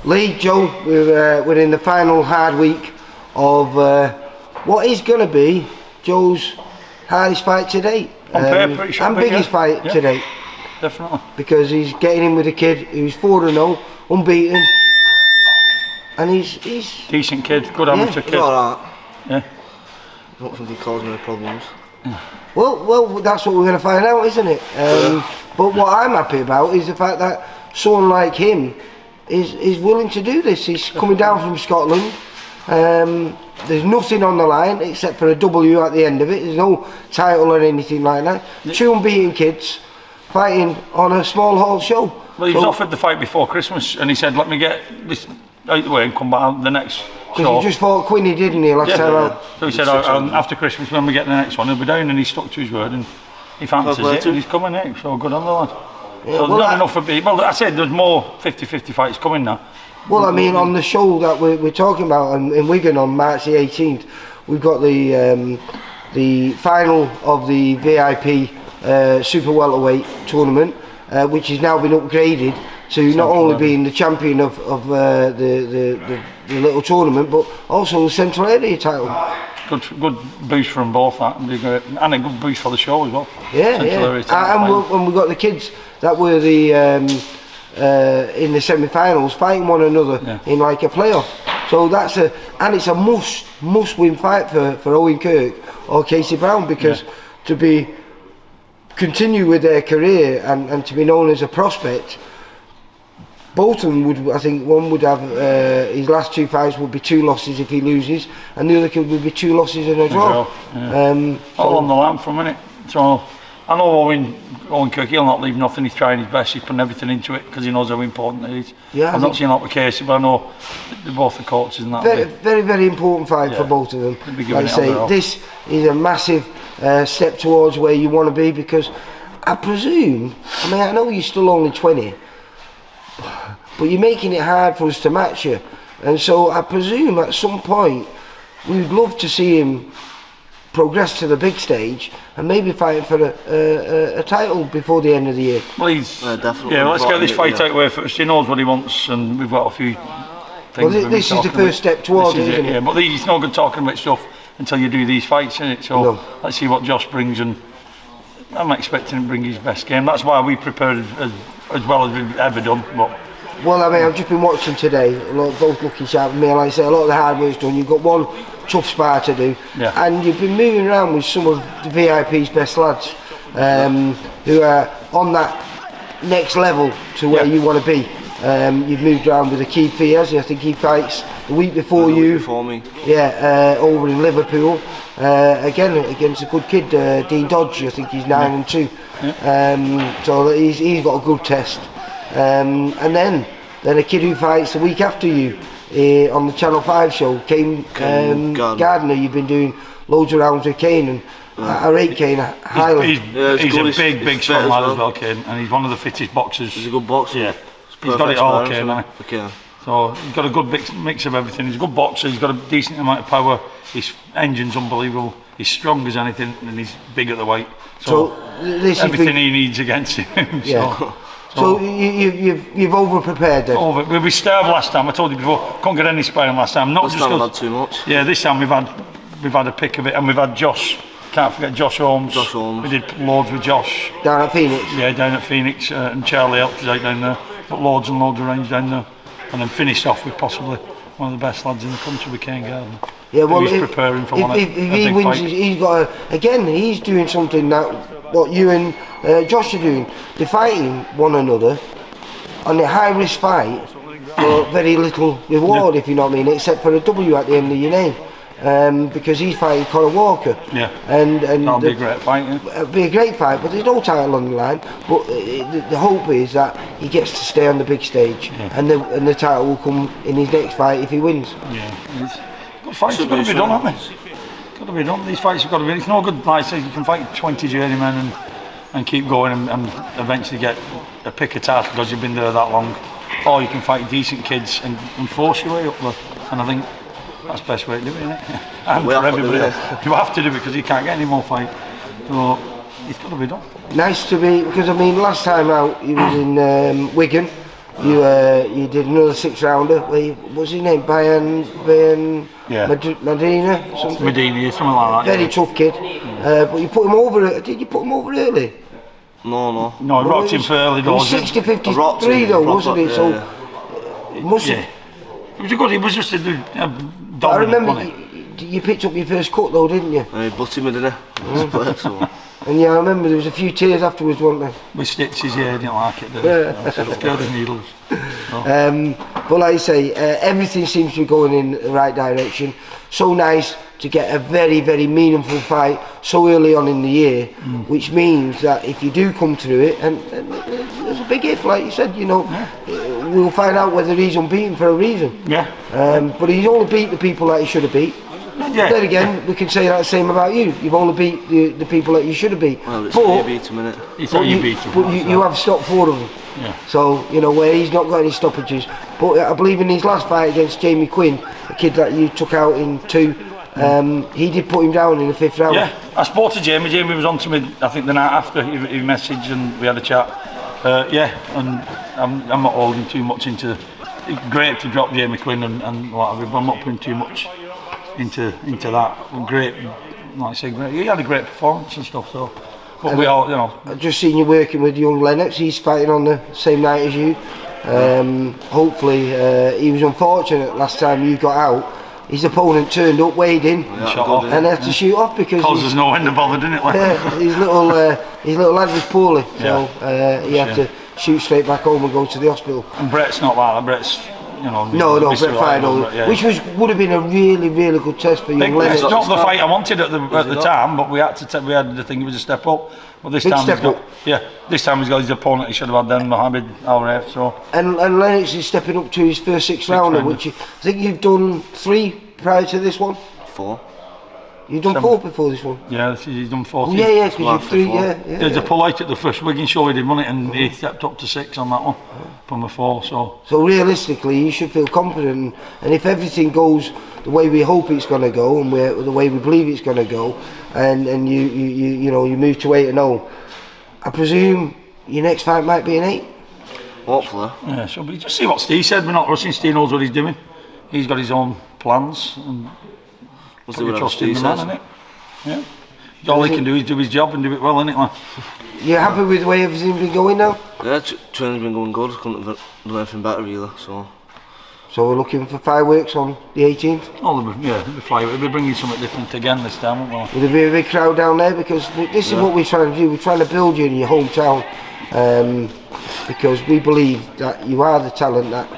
Lee, Joe, we're in the final hard week of what is going to be Joe's hardest fight to date. On paper, it should and be, biggest fight to date. Definitely. Because he's getting in with a kid who's 4-0, unbeaten. And he's decent kid, good amateur kid. All right. Yeah. I don't think he caused me problems. Well, that's what we're going to find out, isn't it? But what I'm happy about is the fact that someone like him is willing to do this. He's coming down from Scotland. There's nothing on the line except for a W at the end of it. There's no title or anything like that. Two unbeaten kids fighting on a small hall show. Well, he was offered the fight before Christmas, and he said, "Let me get this out the way and come back out the next." Because he just fought Quinny, didn't he, last time out? So he said, after Christmas, when we get the next one, he'll be down, and he stuck to his word, and he fancies it, and he's coming out. So good on the lad. Yeah, so there's not enough for me. Well, I said there's more 50-50 fights coming now. Well, I mean, on the show that we're talking about in Wigan on March the 18th, we've got the final of the VIP Super Welterweight tournament, which has now been upgraded to not only being the champion of the little tournament, but also the Central Area title. Good boost for them both, that, and a good boost for the show as well. Yeah, and we've got the kids that were the in the semi-finals fighting one another in like a playoff. So it's a must win fight for Owen Kirk or Casey Brown, because to continue with their career and to be known as a prospect. Both of them would, I think, one would have his last two fights would be 2 losses if he loses, and the other kid would be 2 losses and a draw. All on the line for a minute. So I know Owen Kirk, he'll not leave nothing. He's trying his best. He's putting everything into it because he knows how important it is. Yeah, I'm not saying like the case, but I know they're both the coaches and that. Very, very important fight for both of them. Like I say, this is a massive step towards where you want to be, because I presume, I know you're still only 20. But you're making it hard for us to match you, and so I presume at some point we'd love to see him progress to the big stage and maybe fighting for a title before the end of the year. Well, he's definitely. Yeah, let's get this fight out way first. He knows what he wants, and we've got a few things. Well, this is the first step towards it, isn't it? Yeah, but it's no good talking about stuff until you do these fights, isn't it? So let's see what Josh brings, and I'm expecting him to bring his best game. That's why we prepared as well as we've ever done. But well, I've just been watching today, both looking sharp. Like I say, a lot of the hard work's done. You've got one tough spar to do, and you've been moving around with some of the VIP's best lads, who are on that next level to where you want to be. You've moved around with Akeem Fiaz. I think he fights the week before you. Before me. Yeah, over in Liverpool. Again against a good kid, Dean Dodge. I think he's 9-2. So he's got a good test. And then a kid who fights the week after you on the Channel 5 show, Kane Gardner. You've been doing loads of rounds with Kane, and I rate Kane highly. He's a big strong lad as well, Kane, and he's one of the fittest boxers. He's a good boxer. Yeah, he's got it all, Kane. Okay. So he's got a good mix of everything. He's a good boxer. He's got a decent amount of power. His engine's unbelievable. He's strong as anything, and he's big at the weight. So everything he needs against him. So you've over prepared then? We starved last time. I told you before, couldn't get any sparring last time. This time we've had too much. Yeah, this time we've had a pick of it, and we've had Josh. Can't forget Josh Holmes. We did loads with Josh. Down at Phoenix? Yeah, down at Phoenix, and Charlie helped us out down there. Got loads and loads of range down there, and then finished off with possibly one of the best lads in the country with Kane Gardner. Yeah, well, he's preparing for if he wins, he's got he's doing something that what you and Josh are doing. They're fighting one another on a high risk fight for very little reward, if you know what I mean, except for a W at the end of your name. Because he's fighting Conor Walker. Yeah. And that'll be a great fight. It'll be a great fight, but there's no title on the line. But the hope is that he gets to stay on the big stage, and the title will come in his next fight if he wins. Yeah. Good fights have got to be done, haven't they? Got to be done. These fights have got to be. It's no good, like I say, you can fight 20 journeymen and keep going and eventually get a pick of title because you've been there that long, or you can fight decent kids and force your way up there. And I think that's the best way to do it, isn't it? And for everybody else, you have to do it because you can't get any more fight. So it's got to be done. Nice to be, because I mean last time out he was in Wigan, you did another 6-rounder. What's his name? Medina, something. Medina, something like that. Very tough kid. But you put him over. Did you put him over early? No. No, I rocked him for early doors. It was 60-53 though, wasn't it? So it must have. It was good. He was just a dominant. I remember you picked up your first cut though, didn't you? I butted me, didn't I? And yeah, I remember there was a few tears afterwards, weren't there? With stitches, yeah, I didn't like it, did I? Scared of needles. But like I say, everything seems to be going in the right direction. So nice to get a very, very meaningful fight so early on in the year, which means that if you do come through it, and there's a big if, like you said, we'll find out whether he's unbeaten for a reason. Yeah. But he's only beat the people that he should have beat. Yeah. Then again, we can say that the same about you. You've only beat the people that you should have beat. Well, it's you beat him, innit? It's how you beat him. But you have stopped 4 of them. Yeah. So, where he's not got any stoppages. But I believe in his last fight against Jamie Quinn, the kid that you took out in 2, he did put him down in the 5th round. Yeah, I spoke to Jamie. Jamie was on to me, I think, the night after he messaged and we had a chat. And I'm not holding too much into. It's great to drop Jamie Quinn and whatever, but I'm not putting too much into that. Great, like I say, great. He had a great performance and stuff. So, but we all, I've just seen you working with young Lennox. He's fighting on the same night as you. Hopefully, he was unfortunate last time you got out. His opponent turned up, weighed in, shot off, and had to shoot off because there's no end of bother, didn't it? His little lad was poorly, so he had to shoot straight back home and go to the hospital. And Brett's not like that. Brett's, No, Brett Final, which would have been a really, really good test for young Lennox. It's not the fight I wanted at the time, but we had the thing. It was a step up. But this time this time he's got his opponent. He should have had then Mohamed Al-Raf. So and Lennox is stepping up to his first 6-rounder, which I think you've done 3 prior to this one. 4. You've done 4 before this one. Yeah, he's done 14. Yeah, because you've 3. There's a pull out at the first Wigan show he did, wasn't it? And he stepped up to 6 on that one from a 4. So realistically, you should feel confident. And if everything goes the way we hope it's going to go, and the way we believe it's going to go, and you move to 8-0, I presume your next fight might be an 8. Hopefully. Yeah, so we just see what Steve said. We're not rushing. Steve knows what he's doing. He's got his own plans. And we trust in the man, innit? Yeah. All he can do is do his job and do it well, innit? Like? You happy with the way everything's been going now? Yeah, training's been going good. Couldn't have done anything better, really. So we're looking for fireworks on the 18th? We'll be bringing something different again this time, won't we? Will there be a big crowd down there? Because this is what we're trying to do. We're trying to build you in your hometown, because we believe that you are the talent that,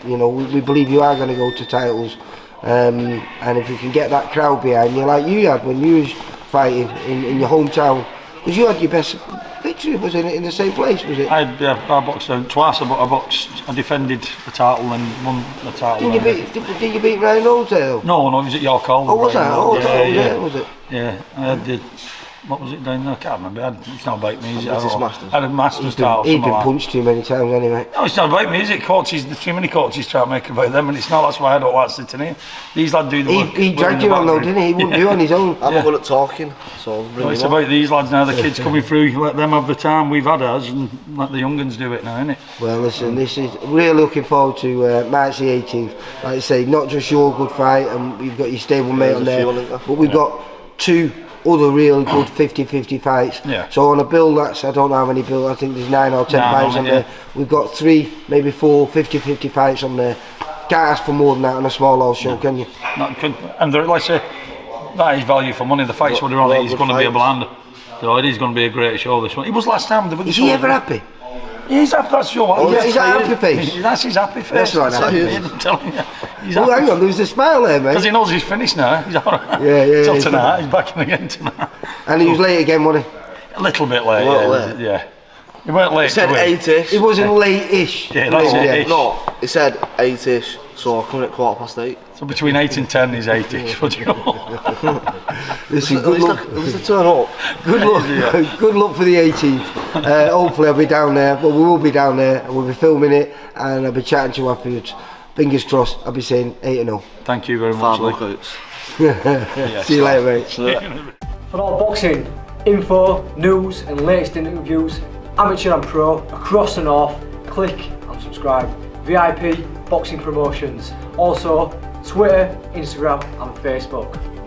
we believe you are going to go to titles. And if we can get that crowd behind you like you had when you was fighting in your hometown, because you had your best victory, was it in the same place, was it? I boxed down twice. I defended the title and won the title. Did you beat Ryan Oldale? No, it was at York Hall. Oh, was that? Was it? Yeah, I did. What was it down there? I can't remember. It's not about me, is it? Masters. I had a Masters title. He'd been punched too many times anyway. No, it's not about me, is it? Coaches, there's too many coaches try to make it about them, and it's not. That's why I don't like sitting here. These lads do the work. He dragged you on though, didn't he? He wouldn't do on his own. I'm not good at talking, so it's about these lads now. The kids coming through, let them have the time we've had ours, and let the young uns do it now, innit? Well, listen, this is really looking forward to March the 18th. Like I say, not just your good fight, and you've got your stable mate on there, but we've got 2 other real good 50-50 fights. So on a bill that's, I don't know how many bills, I think there's 9 or 10 fights on there. We've got 3, maybe 4 50-50 fights on there. Can't ask for more than that on a small house show, can you? And like I say, that is value for money. The fights what are on it is going to be a blinder. So it is going to be a great show, this one. It was last time. Is he ever happy? He's happy, that's your Is that happy face? That's his happy face. That's right, I'm telling you. Oh, hang on, there was a smile there, mate. Because he knows he's finished now. He's alright. Yeah. Till tonight, he's back in again tonight. And he was late again, wasn't he? A little bit late, yeah. He weren't late. He said 8ish. It wasn't late-ish. Yeah, that's it. No, he said 8ish, so coming at 8:15. So between 8 and 10 is 8ish. What do you know? Listen, good luck. It was the turn up. Good luck. Good luck for the 18th. Hopefully I'll be down there, but we will be down there and we'll be filming it and I'll be chatting to you afterwards. Fingers crossed, I'll be saying 8-0. Thank you very much, Lee. See you later, mate. For all boxing info, news and latest interviews, amateur and pro, across the north, click and and subscribe. VIP Boxing Promotions. Also, Twitter, Instagram and Facebook.